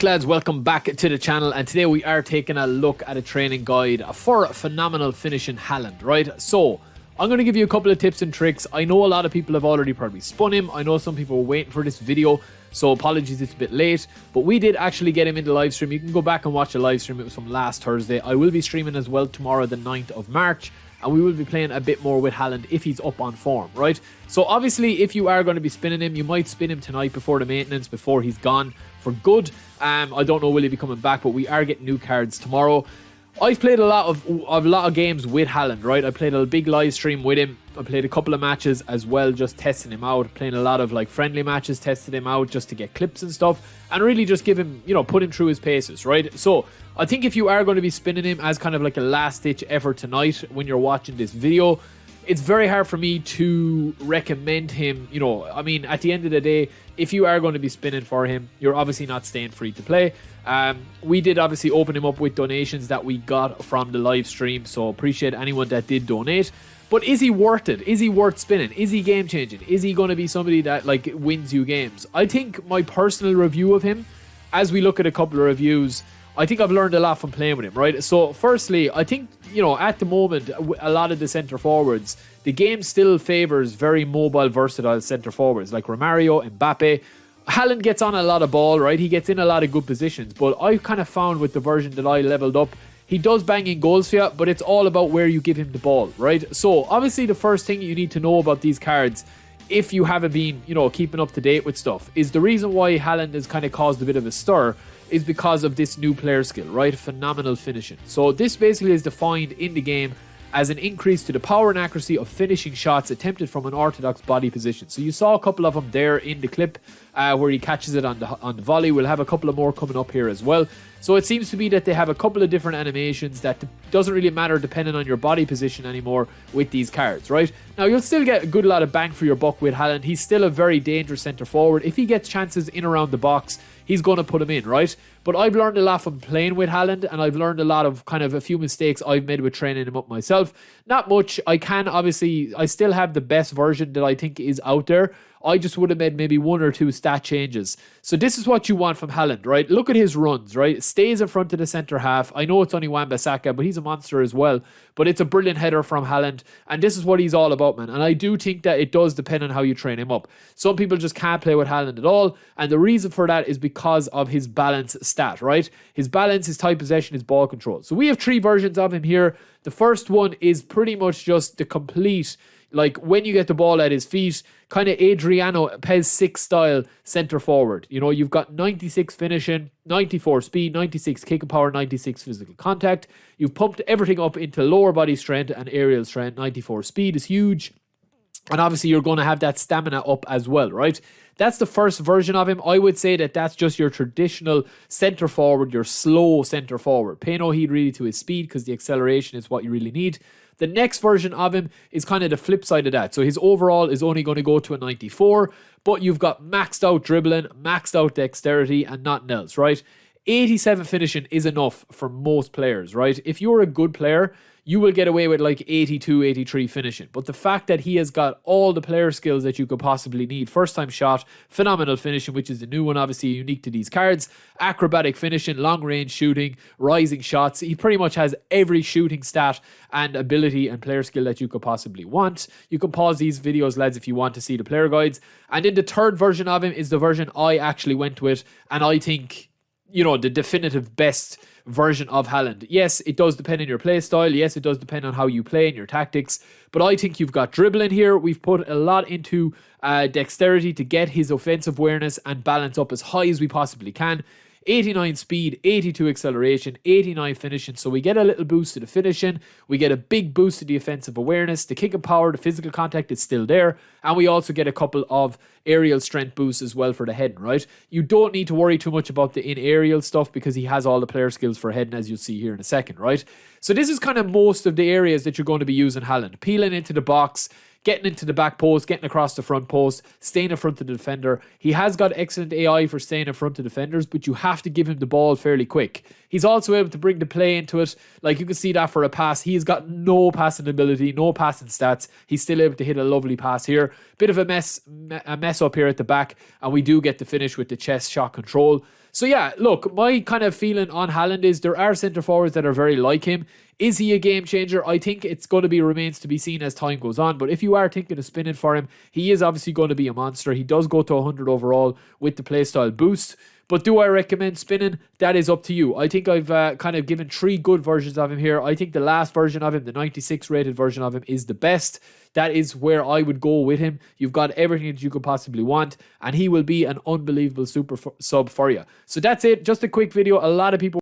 Lads, welcome back to the channel, and today we are taking a look at a training guide for phenomenal finishing Hallaand, right? So I'm going to give you a couple of tips and tricks. I know a lot of people have already probably spun him. I know some people were waiting for this video, so apologies it's a bit late, but we did actually get him in the live stream. You can go back and watch the live stream. It was from last Thursday. I will be streaming as well tomorrow, the 9th of March, and we will be playing a bit more with Hallaand if he's up on form, right? So obviously, if you are going to be spinning him, you might spin him tonight before the maintenance, before he's gone for good. I don't know will he be coming back, but we are getting new cards tomorrow. I've played a lot of games with Hallaand, right? I played a big live stream with him. I played a couple of matches as well, just testing him out, playing a lot of like friendly matches, testing him out just to get clips and stuff, and really just give him, put him through his paces, right? So I think if you are going to be spinning him as kind of like a last ditch effort tonight when you're watching this video, it's very hard for me to recommend him. I mean, at the end of the day, if you are going to be spinning for him, you're obviously not staying free to play. We did obviously open him up with donations that we got from the live stream, so appreciate anyone that did donate. But is he worth it? Is he worth spinning? Is he game changing? Is he going to be somebody that like wins you games? I think my personal review of him, as we look at a couple of reviews, I think I've learned a lot from playing with him, right? So firstly, I think, at the moment, a lot of the centre forwards, the game still favours very mobile, versatile centre forwards like Romario, Mbappe. Hallaand gets on a lot of ball, right? He gets in a lot of good positions, but I kind of found with the version that I leveled up, he does bang in goals for you, but it's all about where you give him the ball, right? So obviously the first thing you need to know about these cards, if you haven't been, keeping up to date with stuff, is the reason why Hallaand has kind of caused a bit of a stir is because of this new player skill, right? Phenomenal finishing. So this basically is defined in the game as an increase to the power and accuracy of finishing shots attempted from an orthodox body position. So you saw a couple of them there in the clip where he catches it on the volley. We'll have a couple of more coming up here as well. So it seems to be that they have a couple of different animations that doesn't really matter depending on your body position anymore with these cards, right? Now, you'll still get a good lot of bang for your buck with Hallaand. He's still a very dangerous centre forward. If he gets chances in around the box, he's going to put him in, right? But I've learned a lot from playing with Hallaand, and I've learned a lot of kind of a few mistakes I've made with training him up myself. Not much. I still have the best version that I think is out there. I just would have made maybe one or two stat changes. So this is what you want from Hallaand, right? Look at his runs, right? Stays in front of the centre half. I know it's only Wan-Bissaka, but he's a monster as well. But it's a brilliant header from Hallaand, and this is what he's all about, man. And I do think that it does depend on how you train him up. Some people just can't play with Hallaand at all, and the reason for that is because of his balance stat, right? His balance, his tight possession, his ball control. So we have 3 versions of him here. The first one is pretty much just the complete, like when you get the ball at his feet, kind of Adriano PES 6 style centre forward. You've got 96 finishing, 94 speed, 96 kick power, 96 physical contact. You've pumped everything up into lower body strength and aerial strength. 94 speed is huge. And obviously you're going to have that stamina up as well, right? That's the first version of him. I would say that that's just your traditional centre forward, your slow centre forward. Pay no heed really to his speed because the acceleration is what you really need. The next version of him is kind of the flip side of that. So his overall is only going to go to a 94, but you've got maxed out dribbling, maxed out dexterity, and nothing else, right? 87 finishing is enough for most players, right? If you're a good player, you will get away with like 82, 83 finishing. But the fact that he has got all the player skills that you could possibly need, first time shot, phenomenal finishing, which is the new one, obviously unique to these cards, acrobatic finishing, long range shooting, rising shots. He pretty much has every shooting stat and ability and player skill that you could possibly want. You can pause these videos, lads, if you want to see the player guides. And then the third version of him is the version I actually went with, and I think, the definitive best version of Hallaand. Yes, it does depend on your play style. Yes, it does depend on how you play and your tactics. But I think you've got dribbling here. We've put a lot into dexterity to get his offensive awareness and balance up as high as we possibly can. 89 speed, 82 acceleration, 89 finishing. So we get a little boost to the finishing. We get a big boost to the offensive awareness. The kick and power, the physical contact is still there. And we also get a couple of aerial strength boosts as well for the heading, right? You don't need to worry too much about the in-aerial stuff because he has all the player skills for heading, as you'll see here in a second, right? So this is kind of most of the areas that you're going to be using Hallaand. Peeling into the box, getting into the back post, getting across the front post, staying in front of the defender. He has got excellent AI for staying in front of defenders, but you have to give him the ball fairly quick. He's also able to bring the play into it. Like you can see that for a pass. He's got no passing ability, no passing stats. He's still able to hit a lovely pass here. Bit of a mess up here at the back, and we do get the finish with the chest shot control. So yeah, look, my kind of feeling on Hallaand is there are centre forwards that are very like him. Is he a game changer? I think it's going to be remains to be seen as time goes on. But if you are thinking of spinning for him, he is obviously going to be a monster. He does go to 100 overall with the playstyle boost. But do I recommend spinning? That is up to you. I think I've kind of given 3 good versions of him here. I think the last version of him, the 96 rated version of him, is the best. That is where I would go with him. You've got everything that you could possibly want, and he will be an unbelievable super sub for you. So that's it. Just a quick video. A lot of people